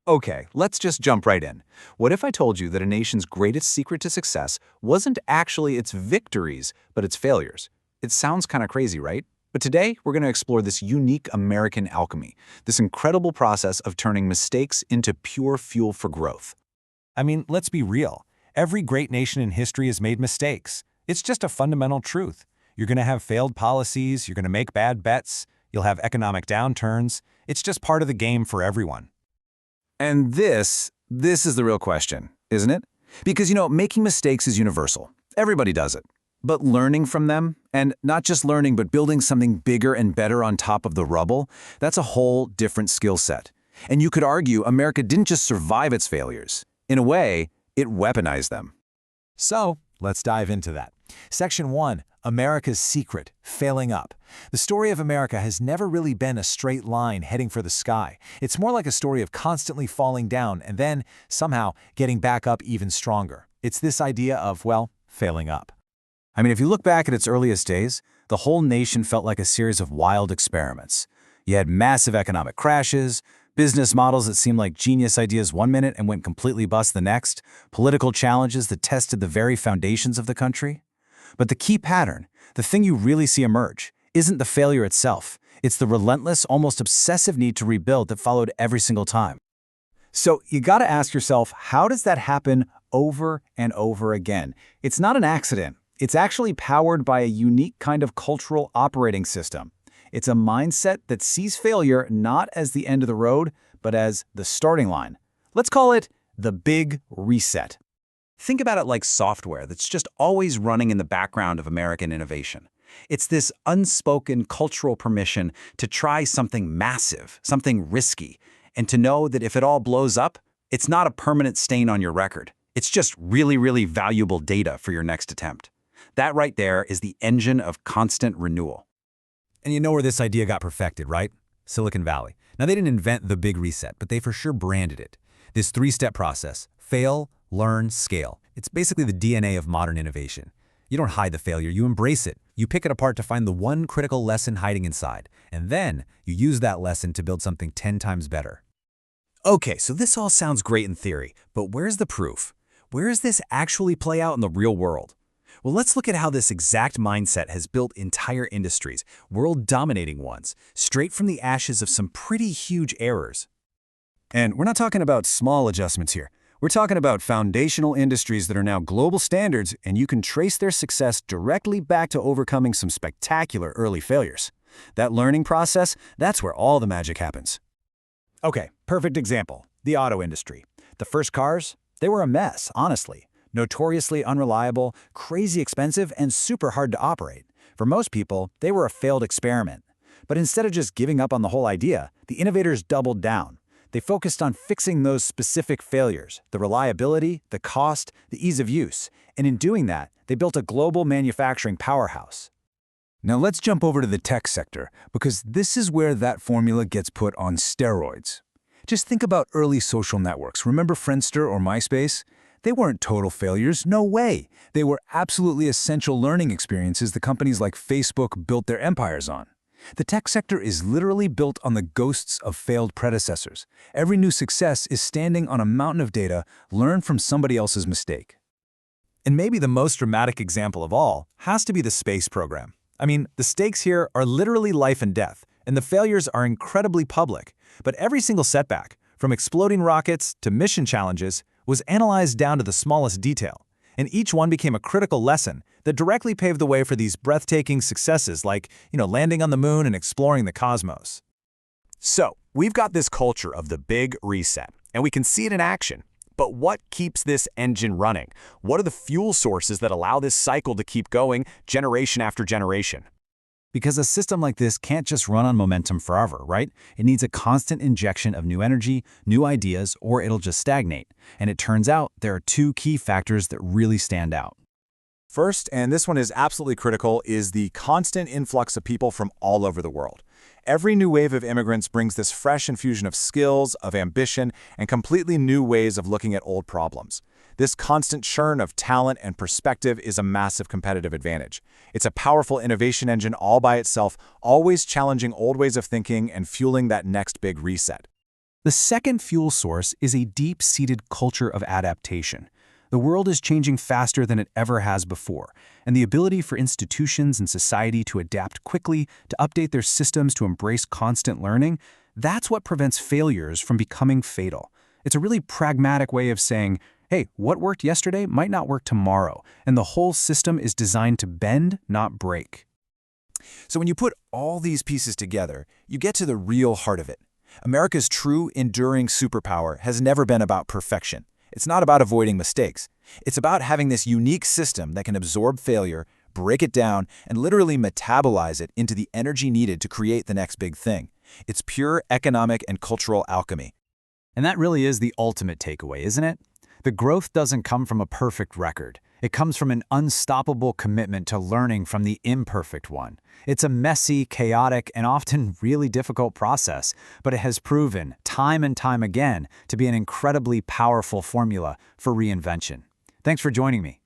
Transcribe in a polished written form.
Okay, let's just jump right in. What if I told you that a nation's greatest secret to success wasn't actually its victories, but its failures? It sounds kind of crazy, right? But today, we're going to explore this unique American alchemy, this incredible process of turning mistakes into pure fuel for growth. I mean, let's be real. Every great nation in history has made mistakes. It's just a fundamental truth. You're going to have failed policies, you're going to make bad bets, you'll have economic downturns. It's just part of the game for everyone. And this is the real question, isn't it? Because, making mistakes is universal. Everybody does it. But learning from them, and not just learning, but building something bigger and better on top of the rubble, that's a whole different skill set. And you could argue America didn't just survive its failures. In a way, it weaponized them. So, let's dive into that. Section 1, America's Secret, Failing Up. The story of America has never really been a straight line heading for the sky. It's more like a story of constantly falling down and then, somehow, getting back up even stronger. It's this idea of, well, failing up. I mean, if you look back at its earliest days, the whole nation felt like a series of wild experiments. You had massive economic crashes, business models that seemed like genius ideas one minute and went completely bust the next, political challenges that tested the very foundations of the country. But the key pattern, the thing you really see emerge, isn't the failure itself. It's the relentless, almost obsessive need to rebuild that followed every single time. So you gotta ask yourself, how does that happen over and over again? It's not an accident. It's actually powered by a unique kind of cultural operating system. It's a mindset that sees failure not as the end of the road, but as the starting line. Let's call it the Big Reset. Think about it like software that's just always running in the background of American innovation. It's this unspoken cultural permission to try something massive, something risky, and to know that if it all blows up, it's not a permanent stain on your record. It's just really, really valuable data for your next attempt. That right there is the engine of constant renewal. And you know where this idea got perfected, right? Silicon Valley. Now, they didn't invent the Big Reset, but they for sure branded it. This three-step process: fail, learn, scale. It's basically the DNA of modern innovation. You don't hide the failure, you embrace it. You pick it apart to find the one critical lesson hiding inside. And then you use that lesson to build something 10 times better. Okay, so this all sounds great in theory, but where's the proof? Where does this actually play out in the real world? Well, let's look at how this exact mindset has built entire industries, world-dominating ones, straight from the ashes of some pretty huge errors. And we're not talking about small adjustments here. We're talking about foundational industries that are now global standards, and you can trace their success directly back to overcoming some spectacular early failures. That learning process, that's where all the magic happens. Okay, perfect example, the auto industry. The first cars, they were a mess, honestly. Notoriously unreliable, crazy expensive, and super hard to operate. For most people, they were a failed experiment. But instead of just giving up on the whole idea, the innovators doubled down. They focused on fixing those specific failures, the reliability, the cost, the ease of use. And in doing that, they built a global manufacturing powerhouse. Now let's jump over to the tech sector, because this is where that formula gets put on steroids. Just think about early social networks. Remember Friendster or MySpace? They weren't total failures, no way. They were absolutely essential learning experiences the companies like Facebook built their empires on. The tech sector is literally built on the ghosts of failed predecessors. Every new success is standing on a mountain of data learned from somebody else's mistake. And maybe the most dramatic example of all has to be the space program. I mean, the stakes here are literally life and death, and the failures are incredibly public. But every single setback, from exploding rockets to mission challenges, was analyzed down to the smallest detail, and each one became a critical lesson that directly paved the way for these breathtaking successes like, landing on the moon and exploring the cosmos. So, we've got this culture of the Big Reset, and we can see it in action. But what keeps this engine running? What are the fuel sources that allow this cycle to keep going generation after generation? Because a system like this can't just run on momentum forever, right? It needs a constant injection of new energy, new ideas, or it'll just stagnate. And it turns out there are two key factors that really stand out. First, and this one is absolutely critical, is the constant influx of people from all over the world. Every new wave of immigrants brings this fresh infusion of skills, of ambition, and completely new ways of looking at old problems. This constant churn of talent and perspective is a massive competitive advantage. It's a powerful innovation engine all by itself, always challenging old ways of thinking and fueling that next big reset. The second fuel source is a deep-seated culture of adaptation. The world is changing faster than it ever has before, and the ability for institutions and society to adapt quickly, to update their systems to embrace constant learning, that's what prevents failures from becoming fatal. It's a really pragmatic way of saying, hey, what worked yesterday might not work tomorrow, and the whole system is designed to bend, not break. So when you put all these pieces together, you get to the real heart of it. America's true, enduring superpower has never been about perfection. It's not about avoiding mistakes. It's about having this unique system that can absorb failure, break it down, and literally metabolize it into the energy needed to create the next big thing. It's pure economic and cultural alchemy. And that really is the ultimate takeaway, isn't it? The growth doesn't come from a perfect record. It comes from an unstoppable commitment to learning from the imperfect one. It's a messy, chaotic, and often really difficult process, but it has proven, time and time again, to be an incredibly powerful formula for reinvention. Thanks for joining me.